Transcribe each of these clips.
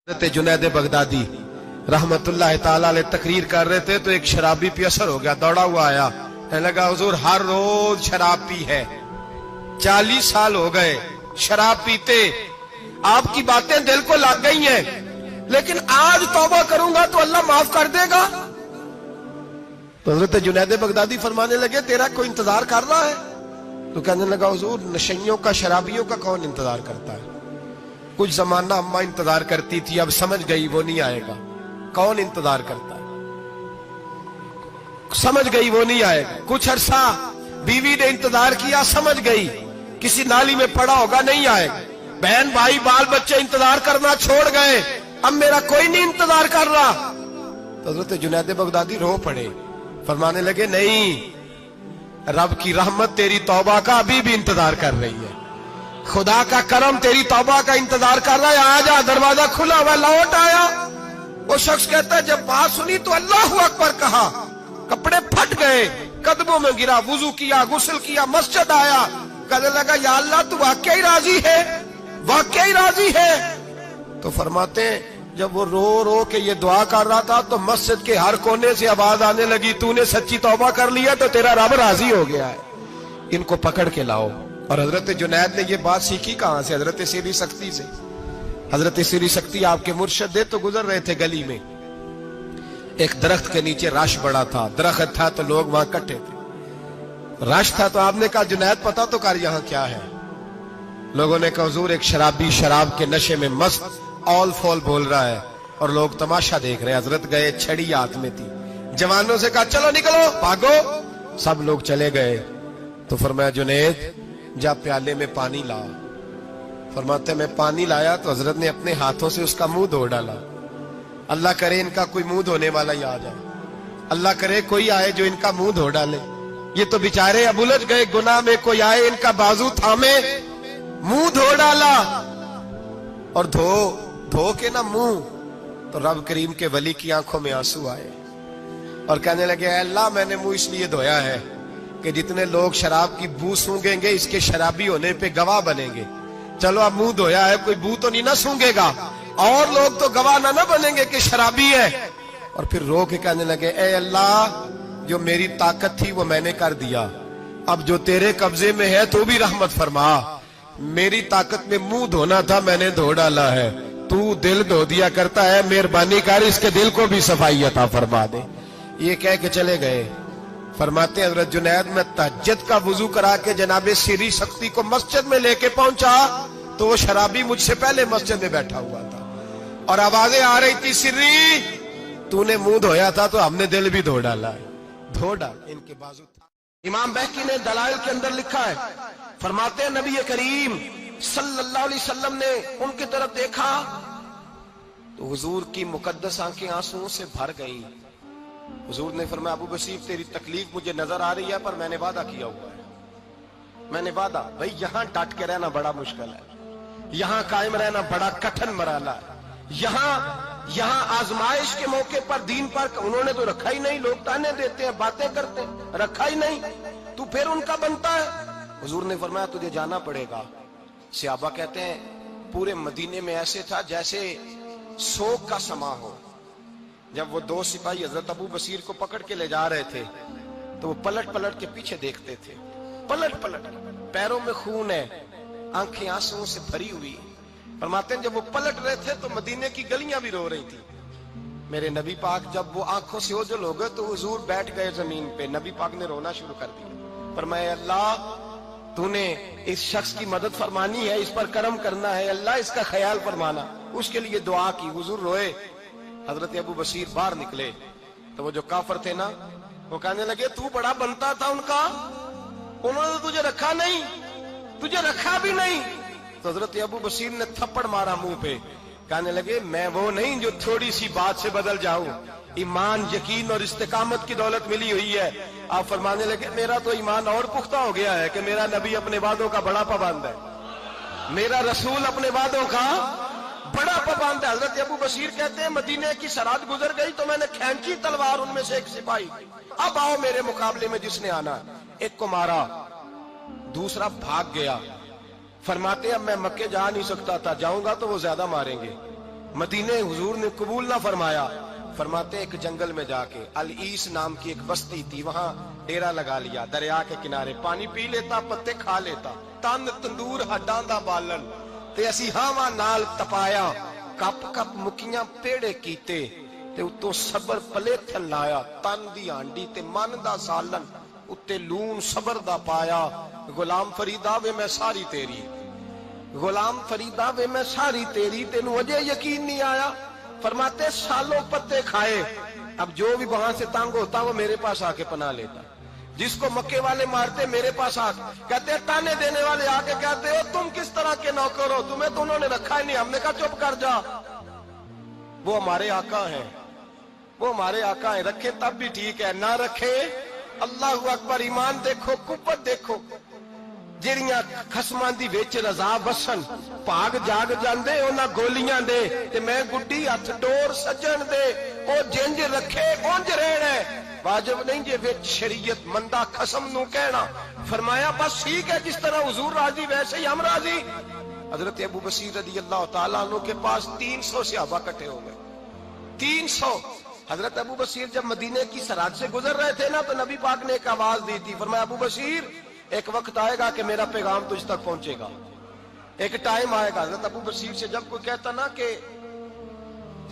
حضرت جنید بغدادی رحمتullah تعالی علیہ تقریر کر رہے تھے تو ایک شرابی پہ اثر ہو گیا، دوڑا ہوا آیا، کہنے لگا حضور ہر روز شراب پی ہے، 40 سال ہو گئے شراب پیتے، آپ کی باتیں دل کو لگ گئی ہیں، لیکن آج توبہ کروں گا تو اللہ معاف کر دے گا۔ تو حضرت جنید بغدادی فرمانے لگے تیرا کوئی انتظار کر رہا ہے؟ تو کہنے لگا حضور نشیوں کا، شرابیوں کا کون انتظار کرتا ہے؟ کچھ زمانہ اماں انتظار کرتی تھی، اب سمجھ گئی وہ نہیں آئے گا۔ کون انتظار کرتا ہے؟ سمجھ گئی وہ نہیں آئے گا۔ کچھ عرصہ بیوی نے انتظار کیا، سمجھ گئی کسی نالی میں پڑا ہوگا، نہیں آئے گا۔ بہن بھائی بال بچے انتظار کرنا چھوڑ گئے، اب میرا کوئی نہیں انتظار کر رہا۔ تو حضرت جنید بغدادی رو پڑے، فرمانے لگے نہیں، رب کی رحمت تیری توبہ کا ابھی بھی انتظار کر رہی ہے، خدا کا کرم تیری توبہ کا انتظار کر رہا ہے، آجا، دروازہ کھلا ہوا، لوٹ آیا۔ وہ شخص کہتا ہے جب بات سنی تو اللہ اکبر کہا، کپڑے پھٹ گئے، قدموں میں گرا، وضو کیا، غسل کیا، مسجد آیا، کہنے لگا یا اللہ تو واقعی راضی ہے، واقعی راضی ہے؟ تو فرماتے ہیں جب وہ رو رو کے یہ دعا کر رہا تھا تو مسجد کے ہر کونے سے آواز آنے لگی تو نے سچی توبہ کر لیا تو تیرا رب راضی ہو گیا ہے، ان کو پکڑ کے لاؤ۔ اور حضرت جنید نے یہ بات سیکھی کہاں سے؟ حضرت سیری سختی سے۔ حضرت سیری سختی آپ کے مرشد دے تو گزر رہے تھے گلی میں، ایک درخت کے نیچے رش بڑا تھا، درخت تھا تو لوگ وہاں کٹے تھے، رش تھا تو آپ نے کہا جنید پتہ تو کر یہاں کیا ہے؟ لوگوں نے کہا حضور ایک شرابی شراب کے نشے میں مست اول فول بول رہا ہے اور لوگ تماشا دیکھ رہے ہیں۔ حضرت گئے، چھڑی ہاتھ میں تھی، جوانوں سے کہا چلو نکلو بھاگو، سب لوگ چلے گئے۔ تو فرمایا جنید جا پیالے میں پانی لا۔ فرماتے میں پانی لایا تو حضرت نے اپنے ہاتھوں سے اس کا منہ دھو ڈالا۔ اللہ کرے ان کا کوئی منہ دھونے والا ہی آ جائے، اللہ کرے کوئی آئے جو ان کا منہ دھو ڈالے، یہ تو بیچارے اب الجھ گئے گناہ میں، کوئی آئے ان کا بازو تھامے، منہ دھو ڈالا، اور دھو کے نہ منہ، تو رب کریم کے ولی کی آنکھوں میں آنسو آئے اور کہنے لگے اے اللہ میں نے منہ اس لیے دھویا ہے کہ جتنے لوگ شراب کی بو سونگیں گے اس کے شرابی ہونے پہ گواہ بنیں گے، چلو اب منہ دھویا ہے کوئی بو تو نہیں نہ سونگے گا، اور لوگ تو گواہ نہ بنیں گے کہ شرابی ہے۔ اور پھر رو کے کہنے لگے اے اللہ جو میری طاقت تھی وہ میں نے کر دیا، اب جو تیرے قبضے میں ہے تو بھی رحمت فرما، میری طاقت میں منہ دھونا تھا میں نے دھو ڈالا ہے، تو دل دھو دیا کرتا ہے، مہربانی کر اس کے دل کو بھی صفائی عطا فرما دے۔ یہ کہہ کے چلے گئے۔ فرماتے ہیں حضرت جنید میں تہجد کا وضو کرا کے جناب سیری سختی کو مسجد میں لے کے پہنچا تو وہ شرابی مجھ سے پہلے مسجد میں بیٹھا ہوا تھا اور آوازیں آ رہی تھی سری تو نے منہ دھویا تھا تو ہم نے دل بھی دھو ڈالا ہے، دھو ڈال ان کے بازو تھا۔ امام بہقی نے دلائل کے اندر لکھا ہے، فرماتے ہیں نبی کریم صلی اللہ علیہ وسلم نے ان کی طرف دیکھا تو حضور کی مقدس آنکھیں آنسوؤں سے بھر گئیں۔ حضور نے فرمایا ابو بصیر تیری تکلیف مجھے نظر آ رہی ہے پر میں نے وعدہ کیا ہوا ہے، میں نے وعدہ، بھئی یہاں ڈٹ کے رہنا بڑا مشکل ہے، یہاں قائم رہنا بڑا کٹھن مرحلہ ہے، یہاں آزمائش کے موقع پر دین پر انہوں نے تو رکھا ہی نہیں، لوگ تانے دیتے ہیں باتیں کرتے ہیں، رکھا ہی نہیں، تو پھر ان کا بنتا ہے۔ حضور نے فرمایا تجھے جانا پڑے گا۔ صحابہ کہتے ہیں پورے مدینے میں ایسے تھا جیسے سوگ کا سما ہو۔ جب وہ دو سپاہی حضرت ابو بصیر کو پکڑ کے لے جا رہے تھے تو وہ پلٹ پلٹ کے پیچھے دیکھتے تھے، پلٹ پلٹ، پیروں میں خون ہے، آنکھیں آنسوؤں سے بھری ہوئی۔ فرماتے ہیں جب وہ پلٹ رہے تھے تو مدینے کی گلیاں بھی رو رہی تھی۔ میرے نبی پاک جب وہ آنکھوں سے اوجھل ہو گئے تو حضور بیٹھ گئے زمین پہ، نبی پاک نے رونا شروع کر دیا۔ فرمایا اللہ تو نے اس شخص کی مدد فرمانی ہے، اس پر کرم کرنا ہے، اللہ اس کا خیال فرمانا، اس کے لیے دعا کی۔ حضور روئے۔ حضرت ابو بصیر باہر نکلے تو وہ جو کافر تھے نا وہ کہنے لگے تو بڑا بنتا تھا ان کا، انہوں نے تجھے رکھا نہیں، تجھے رکھا بھی نہیں۔ تو حضرت ابو بصیر نے تھپڑ مارا منہ پہ، کہنے لگے میں وہ نہیں جو تھوڑی سی بات سے بدل جاؤں، ایمان یقین اور استقامت کی دولت ملی ہوئی ہے۔ آپ فرمانے لگے میرا تو ایمان اور پختہ ہو گیا ہے کہ میرا نبی اپنے وعدوں کا بڑا پابند ہے، میرا رسول اپنے وعدوں کا بڑا پابند ہے۔ حضرت ابو بصیر کہتے ہیں مدینے کی سرحد گزر گئی تو میں نے کھینچی تلوار ان میں سے ایک سپاہی، اب آؤ میرے مقابلے میں جس نے آنا ہے۔ ایک کو مارا، دوسرا بھاگ گیا۔ فرماتے اب میں مکے جا نہیں سکتا تھا، جاؤں گا تو وہ زیادہ ماریں گے، مدینے حضور نے قبول نہ فرمایا. فرماتے ایک جنگل میں جا کے العیس نام کی ایک بستی تھی, وہاں ڈیرا لگا لیا, دریا کے کنارے پانی پی لیتا, پتے کھا لیتا, تن تندور ہڈاں دا بالن تے اسی ہاواں نال تپایا, کپ کپ مکیاں پیڑے کیتے تے اتوں صبر پلیتھن لایا, تن دی ہانڈی تے من دا سالن اتے لون صبر دا پایا. غلام فریدا وے میں ساری تیری, غلام فریدا وے میں ساری تیری, تینوں اجے یقین نہیں آیا. فرماتے سالوں پتے کھائے, اب جو بھی وہاں سے تنگ ہوتا وہ میرے پاس آ کے پناہ لیتا. جس کو مکے والے مارتے میرے پاس آ کہتے تانے دینے والے آ کے کہتے ہو تم کس طرح کے نوکر ہو, تمہیں تو انہوں نے رکھا ہی نہیں. ہم نے کہا چپ کر جا, وہ ہمارے آقا ہیں, وہ ہمارے آقا ہیں, رکھے تب بھی ٹھیک ہے, نہ رکھے اللہ اکبر. ایمان دیکھو, قوت دیکھو, جڑیاں خصماں دی وچ رضا وسن, بھاگ جاگ جاندے انہاں گولیاں دے تے میں گڈی ہتھ ڈور سجن دے, او جنج رکھے اونج رہنا ہے. واجب نہیں جے وچ شریعت مندہ خصم نو کہنا. فرمایا بس ٹھیک ہے, جس طرح حضور راضی ویسے ہی ہم راضی. حضرت ابو بصیر رضی اللہ تعالیٰ عنہ کے پاس 300 صحابہ کٹھے ہو گئے, 300. حضرت ابو بصیر جب مدینے کی سرحد سے گزر رہے تھے نا, تو نبی پاک نے ایک آواز دی تھی. فرمایا ابو بصیر ایک وقت آئے گا کہ میرا پیغام تجھ تک پہنچے گا, ایک ٹائم آئے گا. حضرت ابو بصیر سے جب کوئی کہتا نا کہ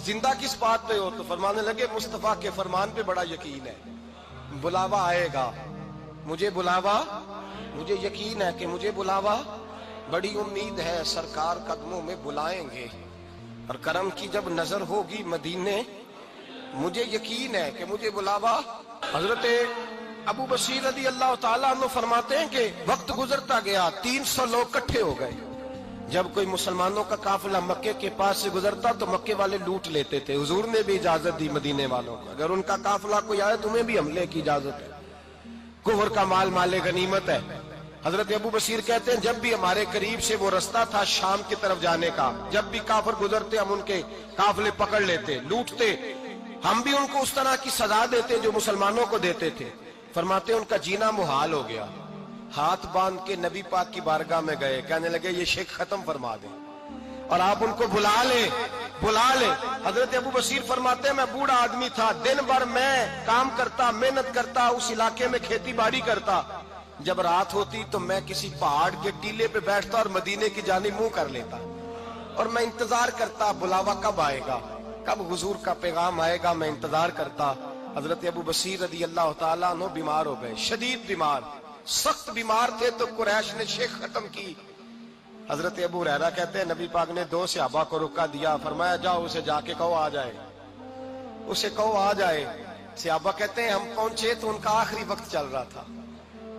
زندہ کس بات پہ ہو, تو فرمانے لگے مصطفیٰ کے فرمان پہ بڑا یقین ہے, بلاوا آئے گا, مجھے بلاوا, مجھے یقین ہے کہ مجھے بلاوا, بڑی امید ہے سرکار قدموں میں بلائیں گے, اور کرم کی جب نظر ہوگی مدینے, مجھے یقین ہے کہ مجھے بلاوا. حضرت ابو بصیر رضی اللہ تعالیٰ عنہ فرماتے ہیں کہ وقت گزرتا گیا, 300 لوگ کٹھے ہو گئے. جب کوئی مسلمانوں کا قافلہ مکے کے پاس سے گزرتا تو مکے والے لوٹ لیتے تھے. حضور نے بھی اجازت دی مدینے والوں کو, اگر ان کا قافلہ کوئی آئے تمہیں بھی حملے کی اجازت ہے, کفر کا مال مال غنیمت ہے. حضرت ابو بصیر کہتے ہیں جب بھی ہمارے قریب سے وہ رستہ تھا شام کی طرف جانے کا, جب بھی کافر گزرتے ہم ان کے قافلے پکڑ لیتے, لوٹتے, ہم بھی ان کو اس طرح کی سزا دیتے جو مسلمانوں کو دیتے تھے. فرماتے ان کا جینا محال ہو گیا, ہاتھ باندھ کے نبی پاک کی بارگاہ میں گئے, کہنے لگے یہ شیخ ختم فرما دیں اور آپ ان کو بلا لیں, بلا لیں. حضرت ابو بصیر فرماتے ہیں میں بوڑھا آدمی تھا, دن بھر میں کام کرتا, محنت کرتا, اس علاقے میں کھیتی باڑی کرتا. جب رات ہوتی تو میں کسی پہاڑ کے ٹیلے پہ بیٹھتا اور مدینے کی جانب منہ کر لیتا, اور میں انتظار کرتا بلاوا کب آئے گا, کب حضور کا پیغام آئے گا, میں انتظار کرتا. حضرت ابو بصیر رضی اللہ تعالیٰ عنہ بیمار ہو گئے, شدید بیمار, سخت بیمار تھے, تو قریش نے شیخ ختم کی. حضرت ابو ہریرہ کہتے ہیں نبی پاک نے 2 صحابہ کو رکا دیا, فرمایا جاؤ اسے جا کے کہو آ جائے, اسے کہو آ جائے. صحابہ کہتے ہیں ہم پہنچے تو ان کا آخری وقت چل رہا تھا,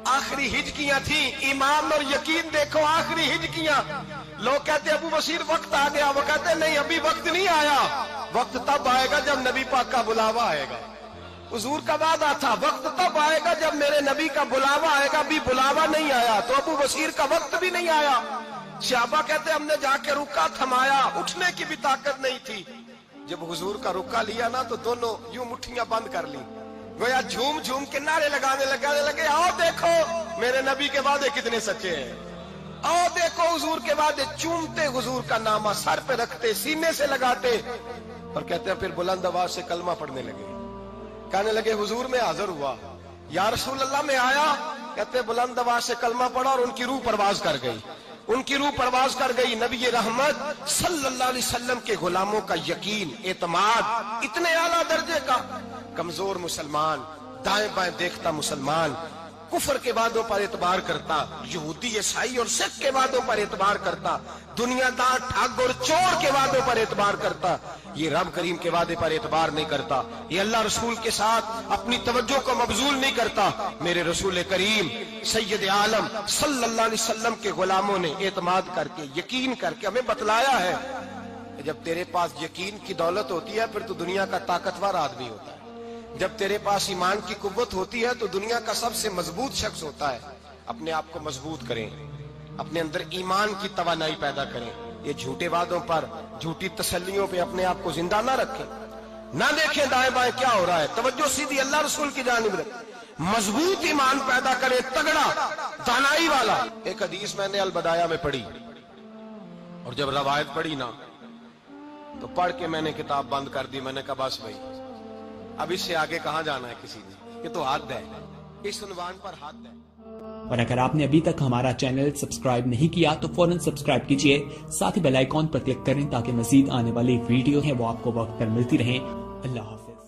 آخری ہجکیاں تھیں. ایمان اور یقین دیکھو, آخری ہجکیاں. لوگ کہتے ابو بصیر وقت آ گیا, وہ کہتے نہیں ابھی وقت نہیں آیا, وقت تب آئے گا جب نبی پاک کا بلاوا آئے گا. حضور کا وعدہ تھا وقت تب آئے گا جب میرے نبی کا بلاوا آئے گا, بھی بلاوا نہیں آیا تو ابو بصیر کا وقت بھی نہیں آیا. صحابہ کہتے ہم نے جا کے رکا, تھمایا, اٹھنے کی بھی طاقت نہیں تھی. جب حضور کا رکا لیا نا تو دونوں یوں مٹھیاں بند کر لی, گویا جھوم جھوم کے نعرے لگانے لگے آؤ دیکھو میرے نبی کے وعدے کتنے سچے ہیں, آؤ دیکھو حضور کے وعدے. چومتے حضور کا نامہ, سر پہ رکھتے, سینے سے لگاتے, اور کہتے ہیں پھر بلند آواز سے کلمہ پڑھنے لگے. کہنے لگے حضور میں حاضر ہوا, یا رسول اللہ میں آیا. کہتے بلند آواز سے کلمہ پڑھا اور ان کی روح پرواز کر گئی, ان کی روح پرواز کر گئی. نبی رحمت صلی اللہ علیہ وسلم کے غلاموں کا یقین, اعتماد اتنے اعلیٰ درجے کا. کمزور مسلمان, دائیں بائیں دیکھتا مسلمان, کفر کے وعدوں پر اعتبار کرتا, یہودی عیسائی اور سکھ کے وعدوں پر اعتبار کرتا, دنیا دار ٹھگ اور چور کے وعدوں پر اعتبار کرتا, یہ رب کریم کے وعدے پر اعتبار نہیں کرتا, یہ اللہ رسول کے ساتھ اپنی توجہ کو مبذول نہیں کرتا. میرے رسول کریم سید عالم صلی اللہ علیہ وسلم کے غلاموں نے اعتماد کر کے, یقین کر کے ہمیں بتلایا ہے کہ جب تیرے پاس یقین کی دولت ہوتی ہے پھر تو دنیا کا طاقتور آدمی ہوتا ہے. جب تیرے پاس ایمان کی قوت ہوتی ہے تو دنیا کا سب سے مضبوط شخص ہوتا ہے. اپنے آپ کو مضبوط کریں, اپنے اندر ایمان کی توانائی پیدا کریں. یہ جھوٹے وعدوں پر, جھوٹی تسلیوں پہ اپنے آپ کو زندہ نہ رکھیں, نہ دیکھیں دائیں بائیں کیا ہو رہا ہے, توجہ سیدھی اللہ رسول کی جانب رکھیں. مضبوط ایمان پیدا کریں, تگڑا, دانائی والا. ایک حدیث میں نے البدایہ میں پڑھی, اور جب روایت پڑھی نا تو پڑھ کے میں نے کتاب بند کر دی. میں نے کہا بس بھائی اب اس سے آگے کہاں جانا ہے کسی نے, یہ تو حد ہے, اس عنوان پر حد ہے. اور اگر آپ نے ابھی تک ہمارا چینل سبسکرائب نہیں کیا تو فوراً سبسکرائب کیجئے, ساتھ ہی بیل آئیکن پر کلک کریں تاکہ مزید آنے والی ویڈیو ہیں وہ آپ کو وقت پر ملتی رہیں. اللہ حافظ.